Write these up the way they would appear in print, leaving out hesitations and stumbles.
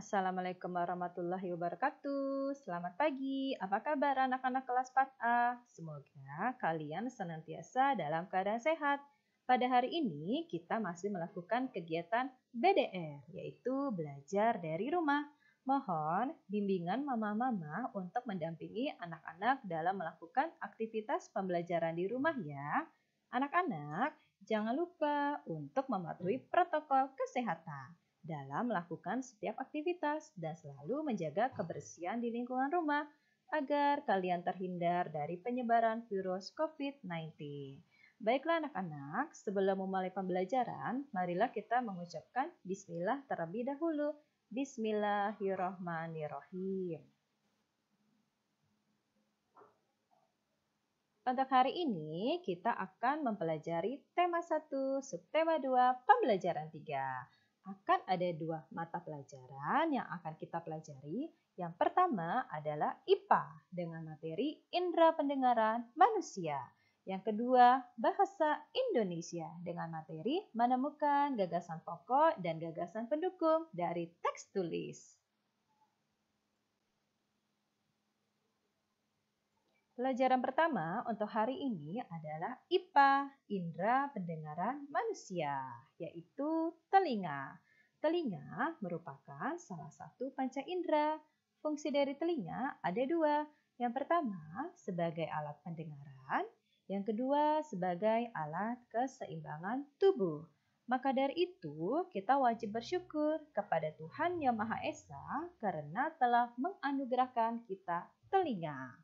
Assalamualaikum warahmatullahi wabarakatuh. Selamat pagi. Apa kabar anak-anak kelas 4A? Semoga kalian senantiasa dalam keadaan sehat. Pada hari ini kita masih melakukan kegiatan BDR, yaitu belajar dari rumah. Mohon bimbingan mama-mama untuk mendampingi anak-anak dalam melakukan aktivitas pembelajaran di rumah ya. Anak-anak, jangan lupa untuk mematuhi protokol kesehatan dalam melakukan setiap aktivitas dan selalu menjaga kebersihan di lingkungan rumah agar kalian terhindar dari penyebaran virus COVID-19. Baiklah anak-anak, sebelum memulai pembelajaran, marilah kita mengucapkan bismillah terlebih dahulu. Bismillahirrahmanirrahim. Untuk hari ini, kita akan mempelajari tema 1, subtema 2, pembelajaran 3. Akan ada 2 mata pelajaran yang akan kita pelajari. Yang pertama adalah IPA dengan materi indera pendengaran manusia. Yang kedua, bahasa Indonesia dengan materi menemukan gagasan pokok dan gagasan pendukung dari teks tulis. Pelajaran pertama untuk hari ini adalah IPA, indera pendengaran manusia, yaitu telinga. Telinga merupakan salah satu panca indera. Fungsi dari telinga ada 2. Yang pertama sebagai alat pendengaran, yang kedua sebagai alat keseimbangan tubuh. Maka dari itu, kita wajib bersyukur kepada Tuhan Yang Maha Esa karena telah menganugerahkan kita telinga.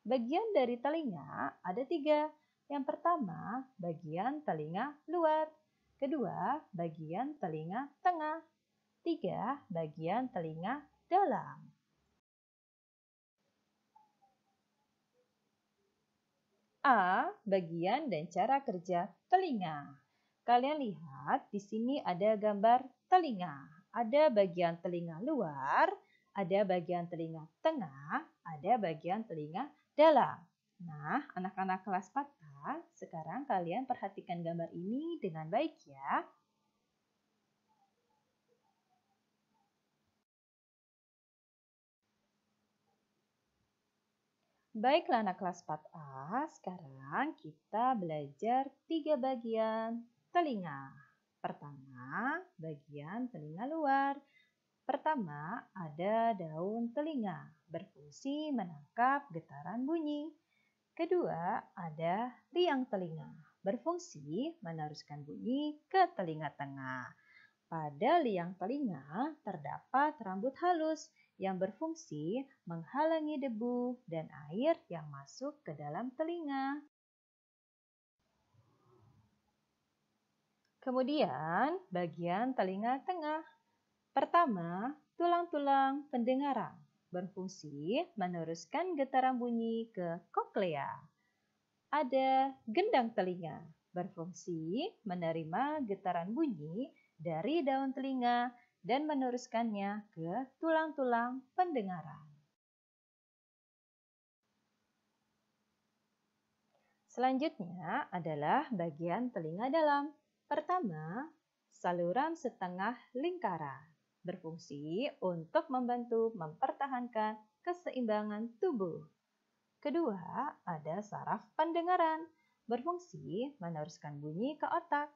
Bagian dari telinga ada 3. Yang pertama, bagian telinga luar. Kedua, bagian telinga tengah. 3, bagian telinga dalam. A. Bagian dan cara kerja telinga. Kalian lihat di sini ada gambar telinga. Ada bagian telinga luar, ada bagian telinga tengah, ada bagian telinga dalam. Nah, anak-anak kelas 4A, sekarang kalian perhatikan gambar ini dengan baik ya. Baiklah anak kelas 4A, sekarang kita belajar 3 bagian telinga. Pertama, bagian telinga luar. Pertama, ada daun telinga, berfungsi menangkap getaran bunyi. Kedua, ada liang telinga, berfungsi meneruskan bunyi ke telinga tengah. Pada liang telinga terdapat rambut halus yang berfungsi menghalangi debu dan air yang masuk ke dalam telinga. Kemudian, bagian telinga tengah. Pertama, tulang-tulang pendengaran berfungsi meneruskan getaran bunyi ke koklea. Ada gendang telinga, berfungsi menerima getaran bunyi dari daun telinga dan meneruskannya ke tulang-tulang pendengaran. Selanjutnya adalah bagian telinga dalam. Pertama, saluran setengah lingkaran, berfungsi untuk membantu mempertahankan keseimbangan tubuh. Kedua, ada saraf pendengaran, berfungsi meneruskan bunyi ke otak.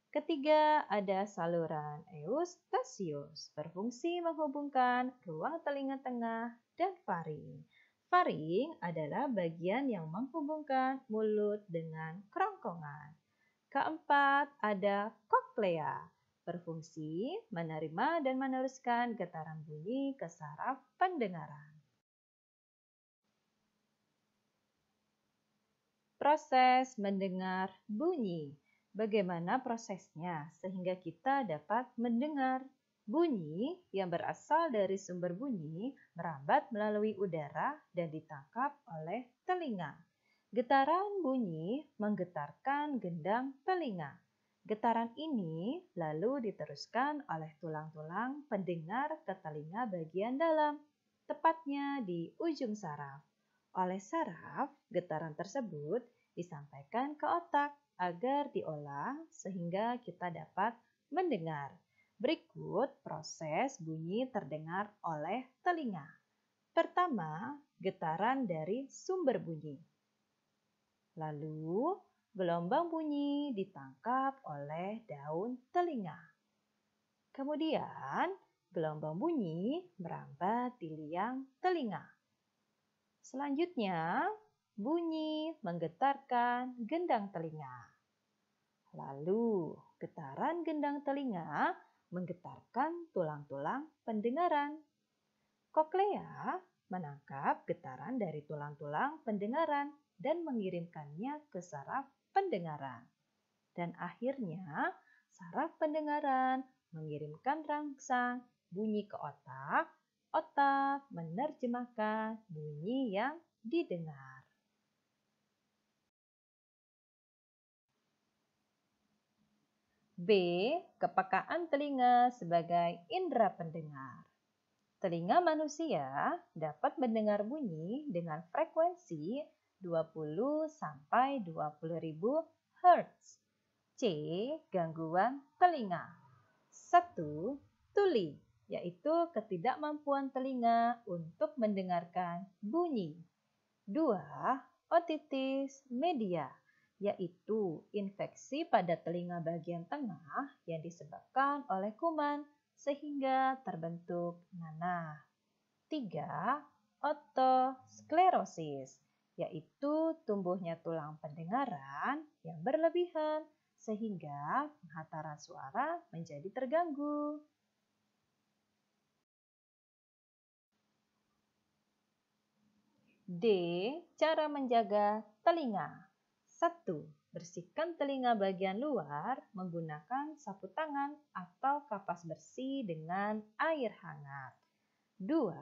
Ketiga, ada saluran eustasius, berfungsi menghubungkan ruang telinga tengah dan faring. Faring adalah bagian yang menghubungkan mulut dengan kerongkongan. Keempat, ada koklea, berfungsi menerima dan meneruskan getaran bunyi ke saraf pendengaran. Proses mendengar bunyi. Bagaimana prosesnya sehingga kita dapat mendengar? Bunyi yang berasal dari sumber bunyi merambat melalui udara dan ditangkap oleh telinga. Getaran bunyi menggetarkan gendang telinga. Getaran ini lalu diteruskan oleh tulang-tulang pendengar ke telinga bagian dalam, tepatnya di ujung saraf. Oleh saraf, getaran tersebut disampaikan ke otak agar diolah sehingga kita dapat mendengar. Berikut proses bunyi terdengar oleh telinga. Pertama, getaran dari sumber bunyi. Lalu, gelombang bunyi ditangkap oleh daun telinga. Kemudian, gelombang bunyi merambat di liang telinga. Selanjutnya, bunyi menggetarkan gendang telinga. Lalu, getaran gendang telinga menggetarkan tulang-tulang pendengaran. Koklea menangkap getaran dari tulang-tulang pendengaran dan mengirimkannya ke saraf pendengaran. Dan akhirnya, saraf pendengaran mengirimkan rangsang bunyi ke otak. Otak menerjemahkan bunyi yang didengar. B. Kepekaan telinga sebagai indera pendengar. Telinga manusia dapat mendengar bunyi dengan frekuensi 20 sampai 20.000 Hz. C. Gangguan telinga. 1. Tuli, yaitu ketidakmampuan telinga untuk mendengarkan bunyi. 2. Otitis media, yaitu infeksi pada telinga bagian tengah yang disebabkan oleh kuman sehingga terbentuk nanah. 3. Otosklerosis, yaitu tumbuhnya tulang pendengaran yang berlebihan sehingga penghataran suara menjadi terganggu. D. Cara menjaga telinga. 1. Bersihkan telinga bagian luar menggunakan sapu tangan atau kapas bersih dengan air hangat. 2.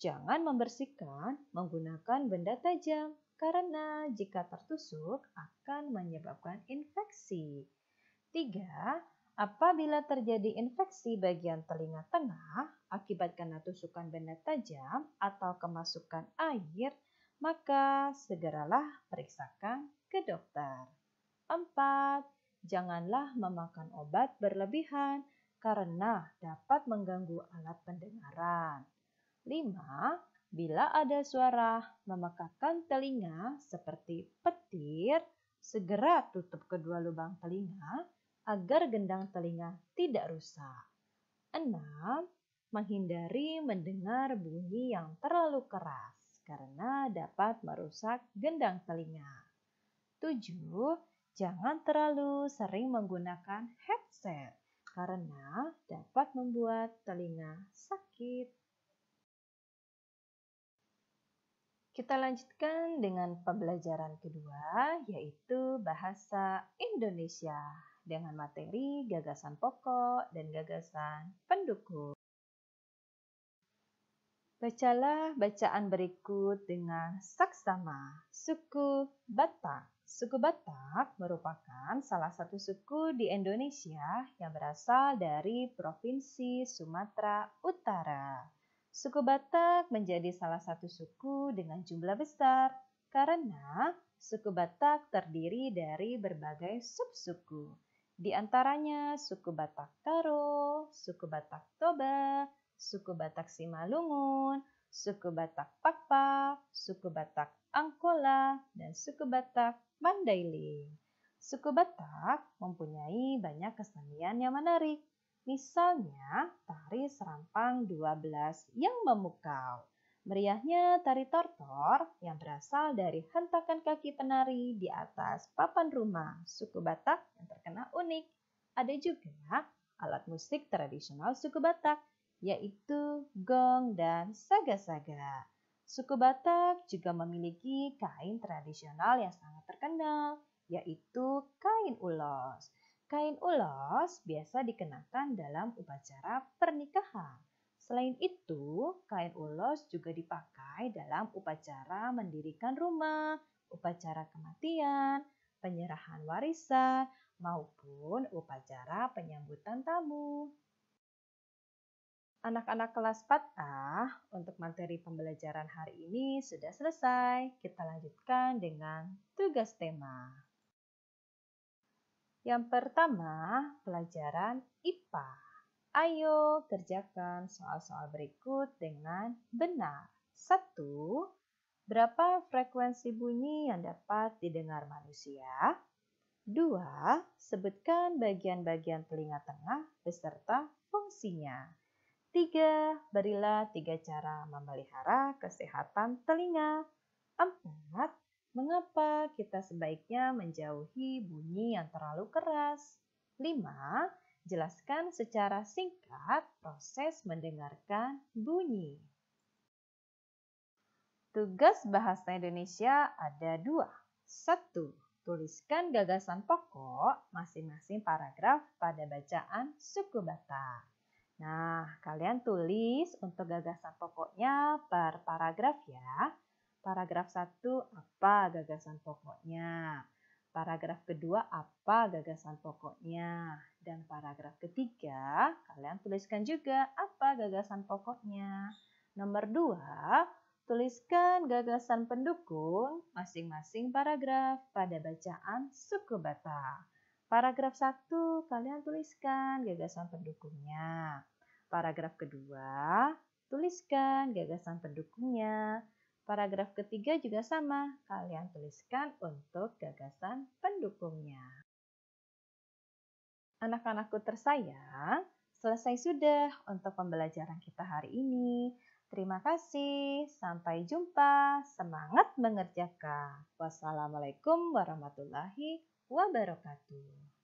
Jangan membersihkan menggunakan benda tajam karena jika tertusuk akan menyebabkan infeksi. 3. Apabila terjadi infeksi bagian telinga tengah akibat karena tusukan benda tajam atau kemasukan air, maka segeralah periksakan ke dokter. 4. Janganlah memakan obat berlebihan karena dapat mengganggu alat pendengaran. 5. Bila ada suara memekakan telinga seperti petir, segera tutup kedua lubang telinga agar gendang telinga tidak rusak. 6. Menghindari mendengar bunyi yang terlalu keras karena dapat merusak gendang telinga. 7. Jangan terlalu sering menggunakan headset karena dapat membuat telinga sakit. Kita lanjutkan dengan pembelajaran kedua, yaitu bahasa Indonesia dengan materi gagasan pokok dan gagasan pendukung. Bacalah bacaan berikut dengan saksama. Suku Batak. Suku Batak merupakan salah satu suku di Indonesia yang berasal dari Provinsi Sumatera Utara. Suku Batak menjadi salah satu suku dengan jumlah besar karena suku Batak terdiri dari berbagai subsuku. Di antaranya suku Batak Karo, suku Batak Toba, suku Batak Simalungun, suku Batak Pakpak, suku Batak Angkola, dan suku Batak Mandailing. Suku Batak mempunyai banyak kesenian yang menarik. Misalnya, tari serampang 12 yang memukau. Meriahnya tari tortor yang berasal dari hentakan kaki penari di atas papan rumah suku Batak yang terkenal unik. Ada juga alat musik tradisional suku Batak, yaitu gong dan saga-saga. Suku Batak juga memiliki kain tradisional yang sangat terkenal, yaitu kain ulos. Kain ulos biasa dikenakan dalam upacara pernikahan. Selain itu, kain ulos juga dipakai dalam upacara mendirikan rumah, upacara kematian, penyerahan warisan, maupun upacara penyambutan tamu. Anak-anak kelas 4A, untuk materi pembelajaran hari ini sudah selesai. Kita lanjutkan dengan tugas tema. Yang pertama, pelajaran IPA. Ayo kerjakan soal-soal berikut dengan benar. 1. Berapa frekuensi bunyi yang dapat didengar manusia? 2. Sebutkan bagian-bagian telinga tengah beserta fungsinya. 3. Berilah 3 cara memelihara kesehatan telinga. 4. Mengapa kita sebaiknya menjauhi bunyi yang terlalu keras? 5. Jelaskan secara singkat proses mendengarkan bunyi. Tugas bahasa Indonesia ada 2. 1. Tuliskan gagasan pokok masing-masing paragraf pada bacaan suku Batak. Nah, kalian tulis untuk gagasan pokoknya per paragraf ya. Paragraf 1 apa gagasan pokoknya? Paragraf kedua apa gagasan pokoknya? Dan paragraf ketiga, kalian tuliskan juga apa gagasan pokoknya. Nomor 2, tuliskan gagasan pendukung masing-masing paragraf pada bacaan suku Batak. Paragraf 1, kalian tuliskan gagasan pendukungnya. Paragraf kedua, tuliskan gagasan pendukungnya. Paragraf ketiga juga sama, kalian tuliskan untuk gagasan pendukungnya. Anak-anakku tersayang, selesai sudah untuk pembelajaran kita hari ini. Terima kasih, sampai jumpa, semangat mengerjakan. Wassalamualaikum warahmatullahi wabarakatuh.